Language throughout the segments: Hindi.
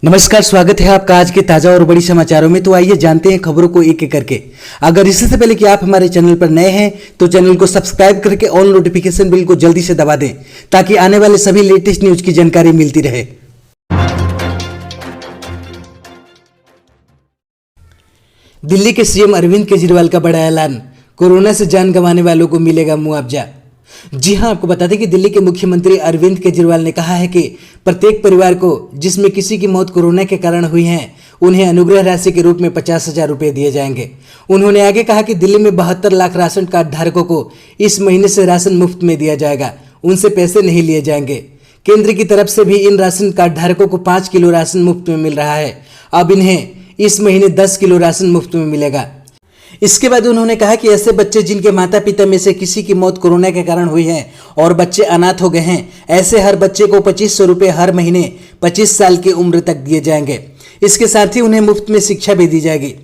नमस्कार, स्वागत है आपका आज के ताजा और बड़ी समाचारों में। तो आइए जानते हैं खबरों को एक एक करके। अगर इससे पहले कि आप हमारे चैनल पर नए हैं तो चैनल को सब्सक्राइब करके ऑल नोटिफिकेशन बिल को जल्दी से दबा दें ताकि आने वाले सभी लेटेस्ट न्यूज की जानकारी मिलती रहे। दिल्ली के सीएम अरविंद केजरीवाल का बड़ा ऐलान, कोरोना से जान गंवाने वालों को मिलेगा मुआवजा। जी हां, आपको बता दें कि दिल्ली के मुख्यमंत्री अरविंद केजरीवाल ने कहा है कि प्रत्येक परिवार को जिसमें किसी की मौत कोरोना के कारण हुई है उन्हें अनुग्रह राशि के रूप में 50,000 रुपये दिए जाएंगे। उन्होंने आगे कहा कि दिल्ली में 72 लाख राशन कार्ड धारकों को इस महीने से राशन मुफ्त में दिया जाएगा, उनसे पैसे नहीं लिए जाएंगे। केंद्र की तरफ से भी इन राशन कार्ड धारकों को 5 किलो राशन मुफ्त में मिल रहा है। अब इन्हें इस महीने 10 किलो राशन मुफ्त में मिलेगा। इसके बाद उन्होंने कहा कि ऐसे बच्चे जिनके माता पिता में से किसी की मौत कोरोना के कारण हुई है और बच्चे अनाथ हो गए हैं, ऐसे हर बच्चे को 2500 रुपये हर महीने 25 साल की उम्र तक दिए जाएंगे। इसके साथ ही उन्हें मुफ्त में शिक्षा भी दी जाएगी।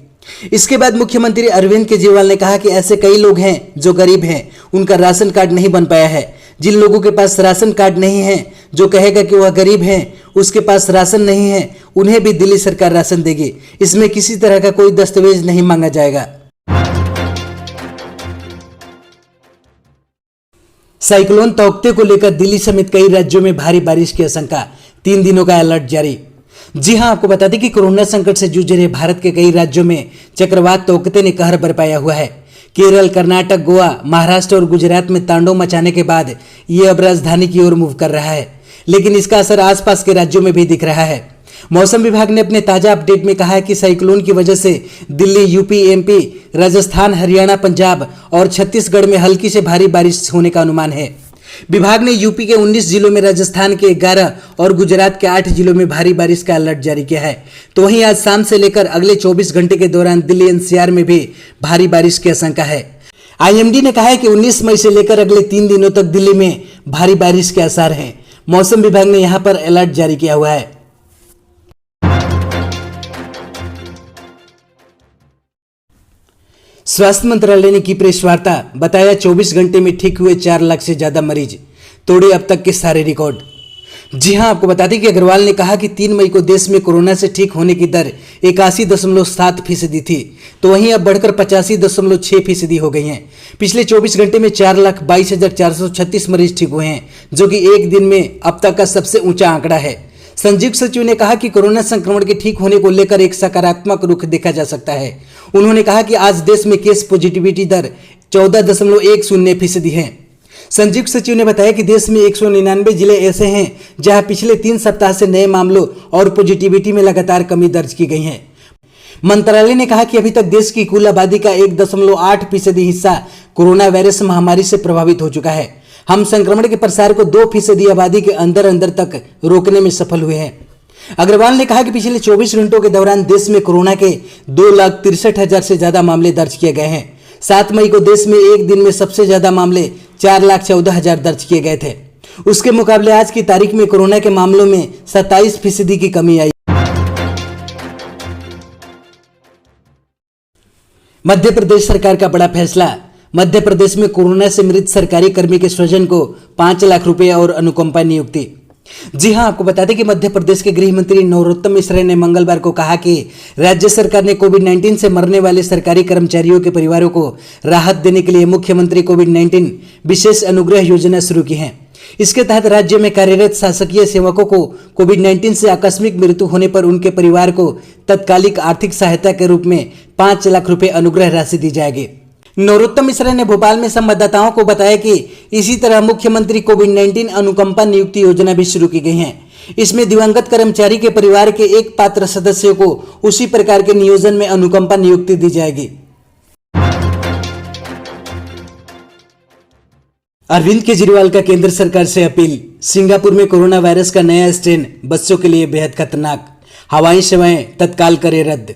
इसके बाद मुख्यमंत्री अरविंद केजरीवाल ने कहा कि ऐसे कई लोग हैं जो गरीब हैं, उनका राशन कार्ड नहीं बन पाया है। जिन लोगों के पास राशन कार्ड नहीं है, जो कहेगा कि वह गरीब है, उसके पास राशन नहीं है, उन्हें भी दिल्ली सरकार राशन देगी। इसमें किसी तरह का कोई दस्तावेज नहीं मांगा जाएगा। साइक्लोन तौकते को लेकर दिल्ली समेत कई राज्यों में भारी बारिश की आशंका, 3 दिनों का अलर्ट जारी। जी हां, आपको बता दें कि कोरोना संकट से जूझ रहे भारत के कई राज्यों में चक्रवात तौकते ने कहर बरपाया हुआ है। केरल, कर्नाटक, गोवा, महाराष्ट्र और गुजरात में तांडव मचाने के बाद ये अब राजधानी की ओर मूव कर रहा है, लेकिन इसका असर आसपास के राज्यों में भी दिख रहा है। मौसम विभाग ने अपने ताजा अपडेट में कहा है कि साइक्लोन की वजह से दिल्ली, यूपी, एमपी, राजस्थान, हरियाणा, पंजाब और छत्तीसगढ़ में हल्की से भारी बारिश होने का अनुमान है। विभाग ने यूपी के 19 जिलों में, राजस्थान के 11 और गुजरात के 8 जिलों में भारी बारिश का अलर्ट जारी किया है। तो वहीं आज शाम से लेकर अगले 24 घंटे के दौरान दिल्ली एनसीआर में भी भारी बारिश की आशंका है। आईएमडी ने कहा है कि 19 मई से लेकर अगले 3 दिनों तक दिल्ली में भारी बारिश के आसार हैं। मौसम विभाग ने यहां पर अलर्ट जारी किया हुआ है। स्वास्थ्य मंत्रालय ने की प्रेस वार्ता, बताया 24 घंटे में ठीक हुए 4 लाख से ज्यादा मरीज, तोड़े अब तक के सारे रिकॉर्ड। जी हां, आपको बता दें कि अग्रवाल ने कहा कि 3 मई को देश में कोरोना से ठीक होने की दर 81.7% थी, तो वहीं अब बढ़कर 85.6% हो गई हैं। पिछले 24 घंटे में 4,22,436 मरीज ठीक हुए हैं, जो कि एक दिन में अब तक का सबसे ऊंचा आंकड़ा है। संयुक्त सचिव ने कहा कि कोरोना संक्रमण के ठीक होने को लेकर एक सकारात्मक रुख देखा जा सकता है। उन्होंने कहा कि आज देश में केस पॉजिटिविटी दर 14.10% है। संयुक्त सचिव ने बताया कि देश में 199 जिले ऐसे हैं जहां पिछले 3 सप्ताह से नए मामलों और पॉजिटिविटी में लगातार कमी दर्ज की गई है। मंत्रालय ने कहा कि अभी तक देश की कुल आबादी का 1.8% हिस्सा कोरोना वायरस महामारी से प्रभावित हो चुका है। हम संक्रमण के प्रसार को 2% आबादी के अंदर अंदर तक रोकने में सफल हुए हैं। अग्रवाल ने कहा कि पिछले 24 घंटों के दौरान देश में कोरोना के 2,63,000 से ज्यादा मामले दर्ज किए गए हैं। 7 मई को देश में एक दिन में सबसे ज्यादा मामले 4,14,000 दर्ज किए गए थे। उसके मुकाबले आज की तारीख में कोरोना के मामलों में 27% की कमी आई। मध्य प्रदेश सरकार का बड़ा फैसला, मध्य प्रदेश में कोरोना से मृत सरकारी कर्मी के स्वजन को 5 लाख रुपए और अनुकंपा नियुक्ति। जी हां, आपको बता दें कि मध्य प्रदेश के गृह मंत्री नरोत्तम मिश्रा ने मंगलवार को कहा कि राज्य सरकार ने कोविड-19 से मरने वाले सरकारी कर्मचारियों के परिवारों को राहत देने के लिए मुख्यमंत्री कोविड-19 विशेष अनुग्रह योजना शुरू की है। इसके तहत राज्य में कार्यरत शासकीय सेवकों को कोविड-19 से आकस्मिक मृत्यु होने पर उनके परिवार को तत्कालिक आर्थिक सहायता के रूप में 5 लाख रुपए अनुग्रह राशि दी जाएगी। नरोत्तम मिश्रा ने भोपाल में संवाददाताओं को बताया कि इसी तरह मुख्यमंत्री कोविड-19 अनुकंपा नियुक्ति योजना भी शुरू की गई है। इसमें दिवंगत कर्मचारी के परिवार के एक पात्र सदस्य को उसी प्रकार के नियोजन में अनुकंपा नियुक्ति दी जाएगी। अरविंद केजरीवाल का केंद्र सरकार से अपील, सिंगापुर में कोरोना वायरस का नया स्ट्रेन बच्चों के लिए बेहद खतरनाक, हवाई सेवाएं तत्काल करे रद्द।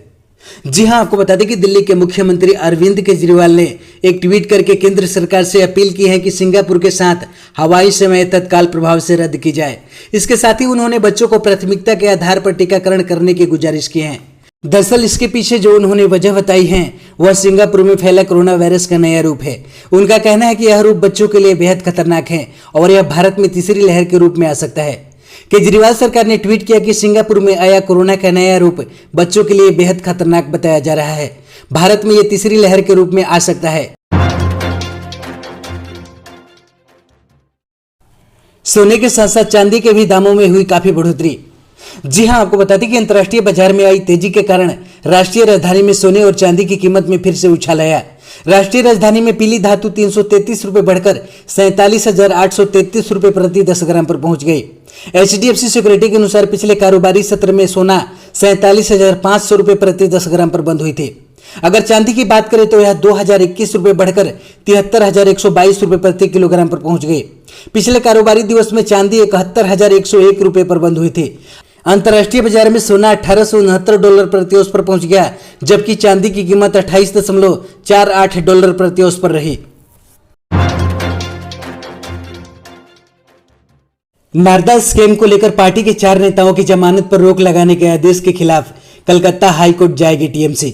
जी हां, आपको बता दें कि दिल्ली के मुख्यमंत्री अरविंद केजरीवाल ने एक ट्वीट करके केंद्र सरकार से अपील की है कि सिंगापुर के साथ हवाई सेवाएं तत्काल प्रभाव से रद्द की जाए। इसके साथ ही उन्होंने बच्चों को प्राथमिकता के आधार पर टीकाकरण करने की गुजारिश की है। दरअसल इसके पीछे जो उन्होंने वजह बताई है वह सिंगापुर में फैला कोरोना वायरस का नया रूप है। उनका कहना है कि यह रूप बच्चों के लिए बेहद खतरनाक है और यह भारत में तीसरी लहर के रूप में आ सकता है। केजरीवाल सरकार ने ट्वीट किया कि सिंगापुर में आया कोरोना का नया रूप बच्चों के लिए बेहद खतरनाक बताया जा रहा है। भारत में यह तीसरी लहर के रूप में आ सकता है। सोने के साथ साथ चांदी के भी दामों में हुई काफी बढ़ोतरी। जी हां, आपको बता दें कि अंतर्राष्ट्रीय बाजार में आई तेजी के कारण राष्ट्रीय राजधानी में सोने और चांदी की कीमत में फिर से उछाल आया। राष्ट्रीय राजधानी में पीली धातु 333 रुपए बढ़कर 47,833 रुपए प्रति 10 ग्राम पर पहुंच गई। HDFC सिक्योरिटी के अनुसार पिछले कारोबारी सत्र में सोना 47,500 रुपए प्रति 10 ग्राम पर बंद हुई थी। अगर चांदी की बात करें तो यह 2,021 रुपए बढ़कर 73,122 रुपए प्रति किलोग्राम पर पहुंच गई। पिछले कारोबारी दिवस में चांदी 71,101 रुपए पर बंद हुई थी। अंतर्राष्ट्रीय बाजार में सोना $1869 प्रति औंस पर पहुंच गया, जबकि चांदी की कीमत $28.48 प्रति औंस पर रही। नारदा स्कैम को लेकर पार्टी के 4 नेताओं की जमानत पर रोक लगाने के आदेश के खिलाफ कलकत्ता हाईकोर्ट जाएगी टीएमसी।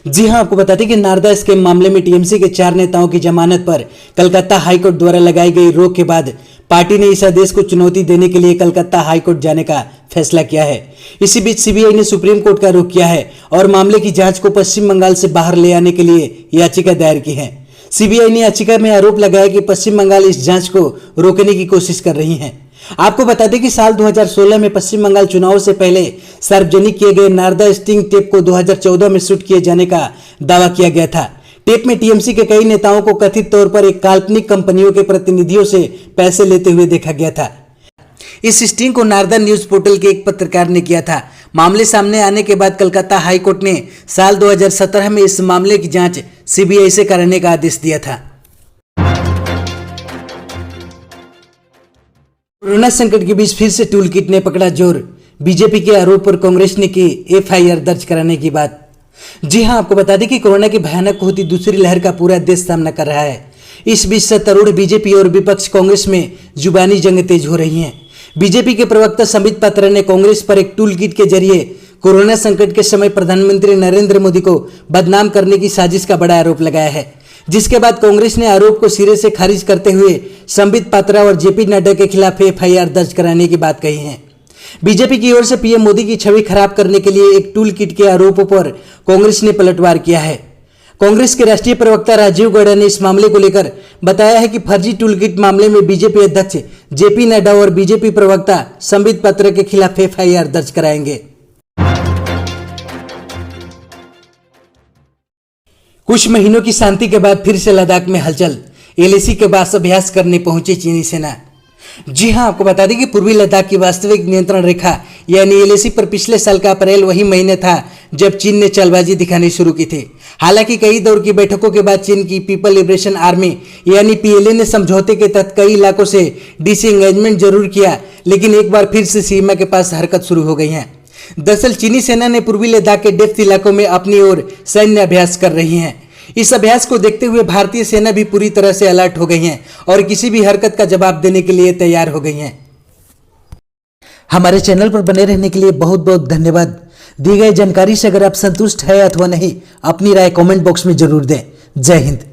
जी हां, आपको बता दें कि नारदा स्कैम मामले में टीएमसी के 4 नेताओं की जमानत पर कलकत्ता हाईकोर्ट द्वारा लगाई गई रोक के बाद पार्टी ने इस आदेश को चुनौती देने के लिए कलकत्ता हाईकोर्ट जाने का फैसला किया है। इसी बीच सीबीआई ने सुप्रीम कोर्ट का रुख किया है और मामले की जांच को पश्चिम बंगाल से बाहर ले आने के लिए याचिका दायर की है। सीबीआई ने याचिका में आरोप लगाया कि पश्चिम बंगाल इस जांच को रोकने की कोशिश कर रही है। आपको बता दें कि साल 2016 में पश्चिम बंगाल चुनाव से पहले सार्वजनिक किए गए नारदा स्टिंग टेप को 2014 में शूट किए जाने का दावा किया गया था। टेप में टीएमसी के कई नेताओं को कथित तौर पर एक काल्पनिक कंपनियों के प्रतिनिधियों से पैसे लेते हुए देखा गया था। इस स्टिंग को नारदा न्यूज पोर्टल के एक पत्रकार ने किया था। मामले सामने आने के बाद कलकत्ता हाईकोर्ट ने साल 2017 में इस मामले की जांच सीबीआई से कराने का आदेश दिया था। कोरोना संकट के बीच फिर से टूल किट ने पकड़ा जोर। बीजेपी के आरोप पर कांग्रेस ने की एफआईआर दर्ज कराने की बात। जी हां, आपको बता दें कि कोरोना की भयानक होती दूसरी लहर का पूरा देश सामना कर रहा है। इस बीच सत्तारूढ़ बीजेपी और विपक्ष कांग्रेस में जुबानी जंग तेज हो रही है। बीजेपी के प्रवक्ता संबित पात्रा ने कांग्रेस पर एक टूल किट के जरिए कोरोना संकट के समय प्रधानमंत्री नरेंद्र मोदी को बदनाम करने की साजिश का बड़ा आरोप लगाया है, जिसके बाद कांग्रेस ने आरोप को सिरे से खारिज करते हुए संबित पात्रा और जेपी नड्डा के खिलाफ एफआईआर दर्ज कराने की बात कही है। बीजेपी की ओर से पीएम मोदी की छवि खराब करने के लिए एक टूल किट के आरोपों पर कांग्रेस ने पलटवार किया है। कांग्रेस के राष्ट्रीय प्रवक्ता राजीव गौड़ा ने इस मामले को लेकर बताया है कि फर्जी टूल किट मामले में बीजेपी अध्यक्ष जेपी नड्डा और बीजेपी प्रवक्ता संबित पात्रा के खिलाफ एफआईआर दर्ज कराएंगे। कुछ महीनों की शांति के बाद फिर से लद्दाख में हलचल। एलएसी के बाद अभ्यास करने पहुंची चीनी सेना। जी हां, आपको बता दें कि पूर्वी लद्दाख की वास्तविक नियंत्रण रेखा यानी एलएसी पर पिछले साल का अप्रैल वही महीने था जब चीन ने चालबाजी दिखानी शुरू की थी। हालांकि कई दौर की बैठकों के बाद चीन की पीपल लिबरेशन आर्मी यानी पीएलए ने समझौते के तहत कई इलाकों से डिसएंगेजमेंट जरूर किया, लेकिन एक बार फिर से सीमा के पास हरकत शुरू हो गई है। दरअसल चीनी सेना ने पूर्वी लद्दाख के डेप्थ इलाकों में अपनी ओर सैन्य अभ्यास कर रही है। इस अभ्यास को देखते हुए भारतीय सेना भी पूरी तरह से अलर्ट हो गई है और किसी भी हरकत का जवाब देने के लिए तैयार हो गई है। हमारे चैनल पर बने रहने के लिए बहुत बहुत धन्यवाद। दी गई जानकारी से अगर आप संतुष्ट है अथवा नहीं, अपनी राय कमेंट बॉक्स में जरूर दें। जय हिंद।